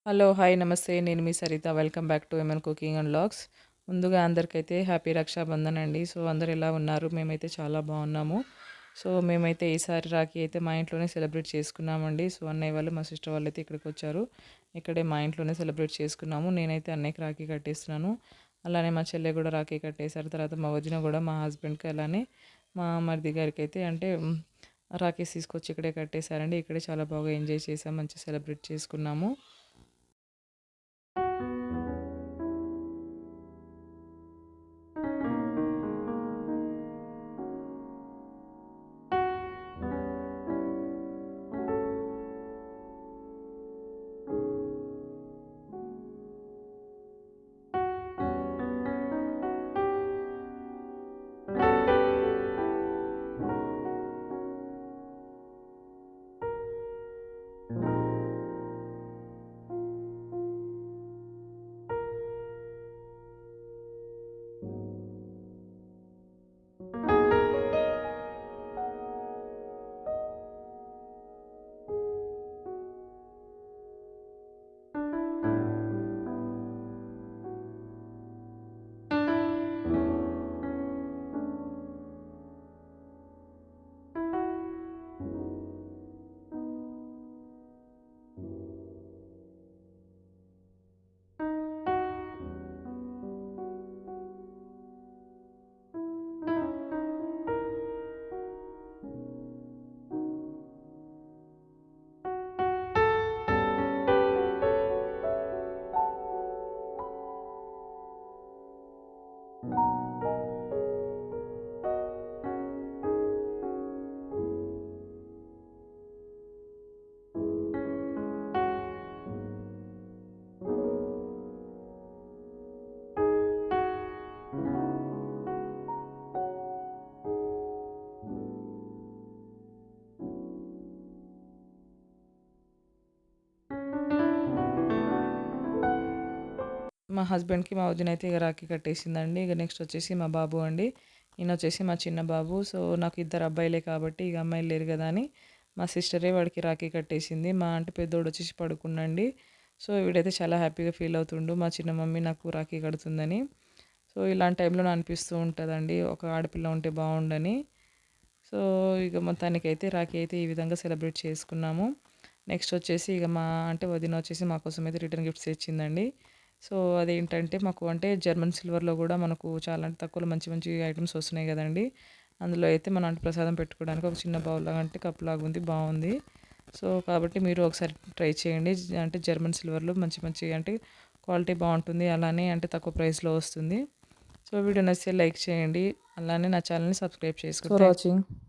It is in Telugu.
హలో! హాయ్! నమస్తే. నేను మీ Saritha. Welcome back to MN cooking and vlogs. ముందుగా అందరికైతే హ్యాపీ రక్షాబంధన్ అండి. సో, అందరూ ఎలా ఉన్నారు? మేమైతే చాలా బాగున్నాము. సో, మేమైతే ఈసారి రాఖీ అయితే మా ఇంట్లోనే సెలబ్రేట్ చేసుకున్నామండి. సో, అన్నయ్య వాళ్ళు, మా సిస్టర్ వాళ్ళైతే ఇక్కడికొచ్చారు. ఇక్కడే మా ఇంట్లోనే సెలబ్రేట్ చేసుకున్నాము. నేనైతే అన్నయ్యకి రాఖీ కట్టేస్తున్నాను. అలానే మా చెల్లె కూడా రాఖీ కట్టేశారు. తర్వాత మా వదిన కూడా మా హస్బెండ్‌కి అలానే మా మరిది గారికైతే రాఖీస్ తీసుకొచ్చి ఇక్కడే కట్టేశారండి. ఇక్కడే చాలా బాగా ఎంజాయ్ చేసాం. మంచిగా సెలబ్రేట్ చేసుకున్నాము. మా హస్బెండ్‌కి మా వదినైతే ఇగ రాఖీ కట్టేసిందండి. ఇగ నెక్స్ట్ వచ్చేసి మా బాబు అండి. ఈయనొచ్చేసి మా చిన్న బాబు. సో, నాకు ఇద్దరు అబ్బాయిలే కాబట్టి ఇగ అమ్మాయిలు లేరు గదా అని మా సిస్టరే వాడికి రాఖీ కట్టేసింది. మా అంటే పెద్దోడొచ్చేసి పడుకున్నాండి. సో, వీడైతే చాలా హ్యాపీగా ఫీల్ అవుతుండు. మా చిన్న మమ్మీ నాకు రాఖీ కడుతుందని. సో, ఇలాంటి టైంలో అనిపిస్తూ ఉంటదండి. ఒక ఆడపిల్ల ఉంటే బావుండని. సో, ఇక మొత్తానికైతే రాఖీ అయితే ఈ విధంగా సెలబ్రేట్ చేసుకున్నాము. నెక్స్ట్ వచ్చేసి ఇగ మా అంటే వదిన వచ్చేసి మా కోసమైతే రిటర్న్ గిఫ్ట్స్ తెచ్చిందండి. సో, అదేంటంటే మాకు అంటే జర్మన్ సిల్వర్‌లో గూడా మనకు చాలా అంటే తక్కువలో మంచి మంచి ఐటెమ్స్ వస్తున్నాయి గదండీ! అందులో అయితే మనం అంటే ప్రసాదం పెట్టుకోవడానికి ఒక చిన్న బౌల్‌లాగా అంటే కప్‌లాగా ఉంది. బావుంది. సో, కాబట్టి మీరు ఒకసారి ట్రై చేయండి. అంటే జర్మన్ సిల్వర్‌లో మంచి మంచి అంటే క్వాలిటీ బావుంటుంది. అలానే అంటే తక్కువ ప్రైస్‌లో వస్తుంది. సో, వీడియో నచ్చితే లైక్ చేయండి. అలానే నా ఛానెల్‌ని సబ్స్క్రైబ్ చేసుకోండి. Thanks for watching.